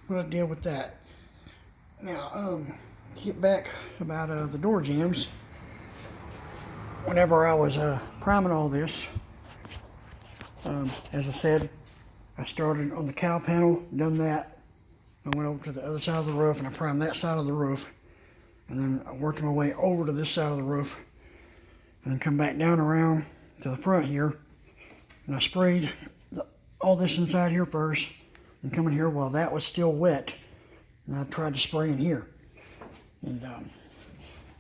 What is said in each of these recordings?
what I did with that. Now, to get back about the door jambs, whenever I was priming all this, as I said, I started on the cow panel, done that. I went over to the other side of the roof and I primed that side of the roof. And then I worked my way over to this side of the roof and then come back down around to the front here. And I sprayed all this inside here first and come in here while that was still wet. And I tried to spray in here. And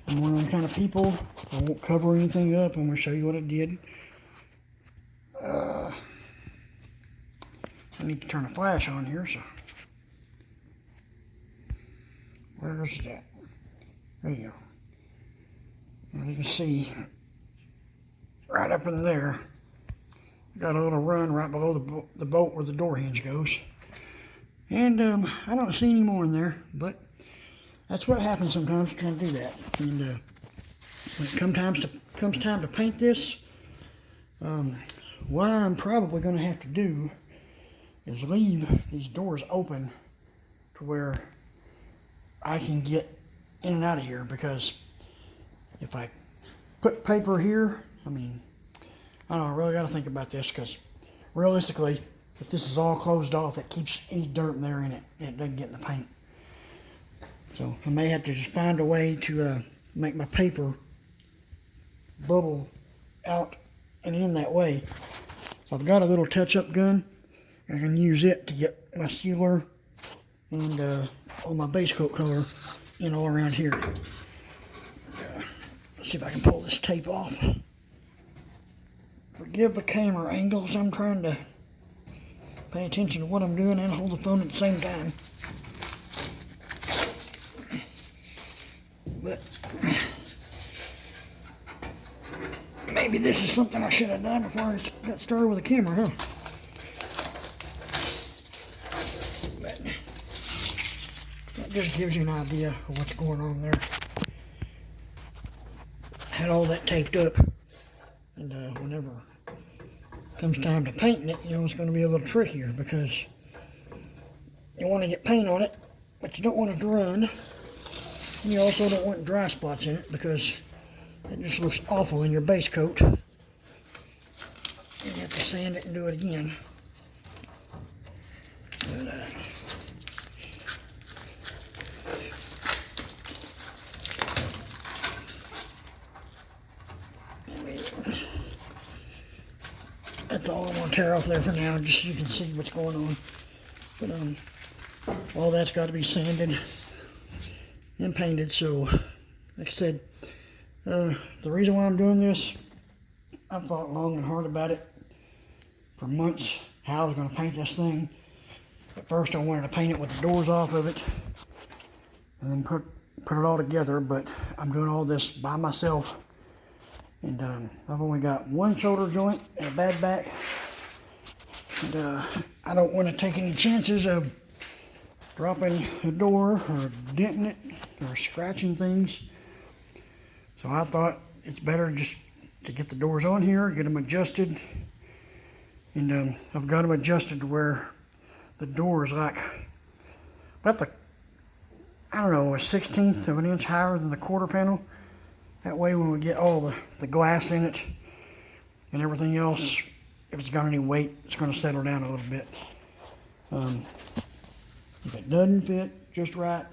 I'm one of them kind of people. I won't cover anything up. I'm going to show you what I did. I need to turn the flash on here. So where's that? There you go. And you can see right up in there, got a little run right below the bolt where the door hinge goes. And I don't see any more in there, but that's what happens sometimes trying to do that. And when it comes time to paint this, what I'm probably going to have to do is leave these doors open to where I can get in and out of here, because if I put paper here, I mean, I don't know, I really got to think about this, because realistically, if this is all closed off, it keeps any dirt in there in it, and it doesn't get in the paint. So I may have to just find a way to make my paper bubble out and in that way. So I've got a little touch-up gun. I can use it to get my sealer and all my base coat color in all around here. Let's see if I can pull this tape off. Forgive the camera angles. I'm trying to pay attention to what I'm doing and hold the phone at the same time. But maybe this is something I should have done before I got started with the camera, huh? But that just gives you an idea of what's going on there. I had all that taped up, and whenever it comes time to painting it, you know, it's going to be a little trickier, because you want to get paint on it, but you don't want it to run. And you also don't want dry spots in it, because it just looks awful in your base coat. And you have to sand it and do it again. But, that's all I'm going to tear off there for now, just so you can see what's going on. But all that's got to be sanded and painted. So, like I said, the reason why I'm doing this, I've thought long and hard about it for months, how I was going to paint this thing. At first I wanted to paint it with the doors off of it and then put it all together, but I'm doing all this by myself. And I've only got one shoulder joint and a bad back. And I don't want to take any chances of dropping a door or denting it or scratching things. So I thought it's better just to get the doors on here, get them adjusted. And I've got them adjusted to where the door is like about I don't know, a 1/16 of an inch higher than the quarter panel. That way when we get all the glass in it and everything else, if it's got any weight, it's going to settle down a little bit. If it doesn't fit just right,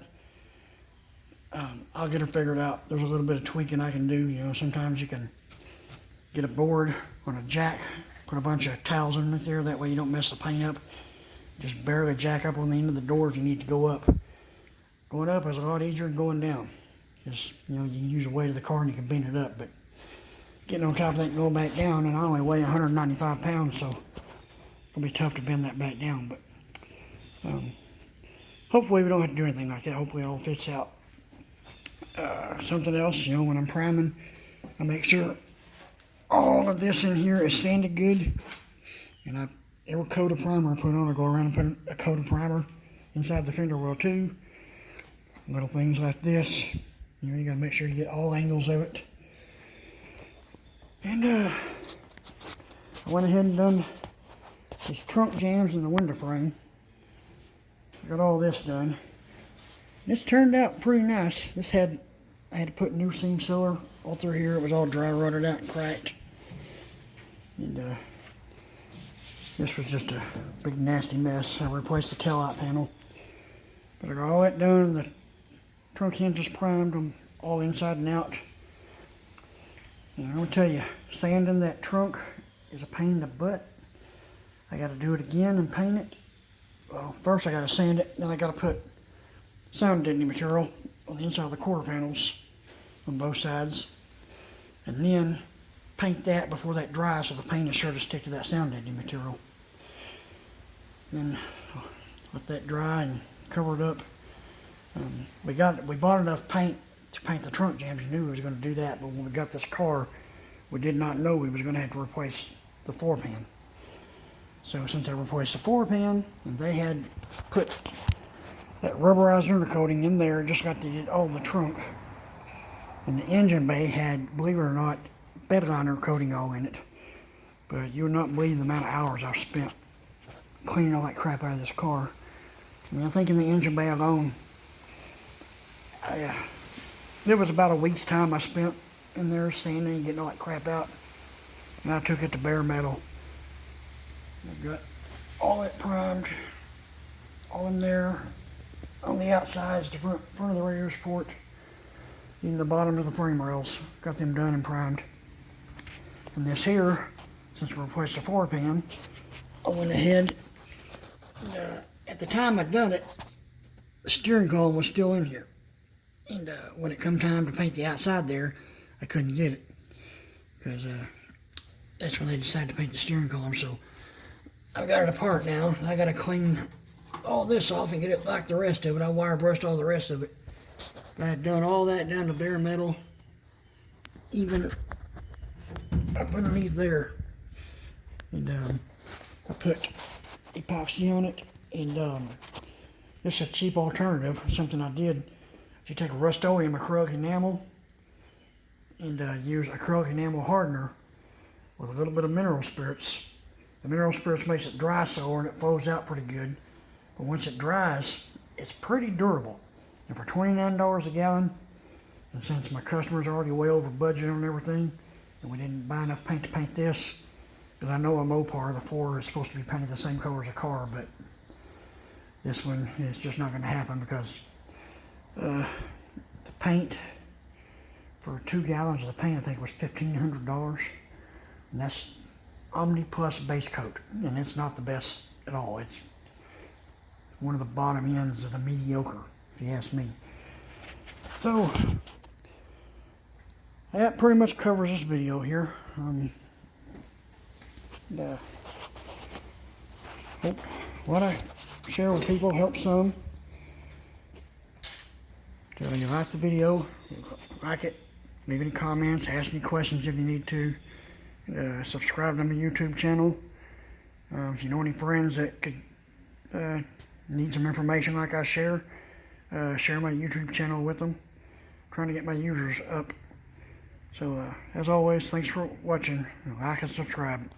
I'll get her figured out. There's a little bit of tweaking I can do. You know, sometimes you can get a board on a jack, put a bunch of towels underneath there. That way you don't mess the paint up. Just barely jack up on the end of the door if you need to go up. Going up is a lot easier than going down. Just, you know, you can use the weight of the car and you can bend it up. But getting on top of that and going back down, and I only weigh 195 pounds, so it'll be tough to bend that back down. But hopefully we don't have to do anything like that. Hopefully it all fits out. Something else, you know, when I'm priming, I make sure all of this in here is sanded good. And every coat of primer I put on, I go around and put a coat of primer inside the fender well too. Little things like this, you know, you gotta make sure you get all angles of it. And I went ahead and done these trunk jams in the window frame. got all this done. This turned out pretty nice. I had to put new seam sealer all through here. It was all dry rotted out and cracked. And this was just a big nasty mess. I replaced the taillight panel. But I got all that done. The trunk hinges primed them all inside and out. And I'm going to tell you, sanding that trunk is a pain in the butt. I got to do it again and paint it. Well, first I got to sand it, then I got to put sound deadening material on the inside of the quarter panels on both sides. And then paint that before that dries so the paint is sure to stick to that sound deadening material. Then let that dry and cover it up. We bought enough paint to paint the trunk jambs. We knew we was going to do that, but when we got this car, we did not know we was going to have to replace the floor pan. So since I replaced the floor pan, and they had put that rubberized undercoating in there, just got to get all the trunk. And the engine bay had, believe it or not, bedliner coating all in it. But you would not believe the amount of hours I've spent cleaning all that crap out of this car. I mean, I think in the engine bay alone, there was about a week's time I spent in there sanding and getting all that crap out. And I took it to bare metal. I've got all that primed, all in there. On the outsides, the front of the radiator support, and the bottom of the frame rails. Got them done and primed. And this here, since we replaced the floor pan, I went ahead and at the time I'd done it, the steering column was still in here. And when it come time to paint the outside there, I couldn't get it. Because that's when they decided to paint the steering column. So I've got it apart now. I got to clean all this off and get it like the rest of it. I wire brushed all the rest of it. I had done all that down to bare metal. Even up underneath there. And I put epoxy on it. And this is a cheap alternative, something I did. If you take a Rust-Oleum acrylic enamel and use acrylic enamel hardener with a little bit of mineral spirits. The mineral spirits makes it dry sore and it flows out pretty good. But once it dries, it's pretty durable. And for $29 a gallon, and since my customer's already way over budget on everything, and we didn't buy enough paint to paint this, because I know a Mopar, the floor is supposed to be painted the same color as a car, but this one is just not going to happen because the paint, for 2 gallons of the paint, I think was $1,500. And that's Omni Plus base coat, and it's not the best at all. It's one of the bottom ends of the mediocre, if you ask me. So that pretty much covers this video here. Hope what I share with people helps some. So if you like the video, like it, leave any comments, ask any questions if you need to. Subscribe to my YouTube channel. If you know any friends that could need some information like I share my YouTube channel with them. I'm trying to get my users up. So as always, thanks for watching. Like and subscribe.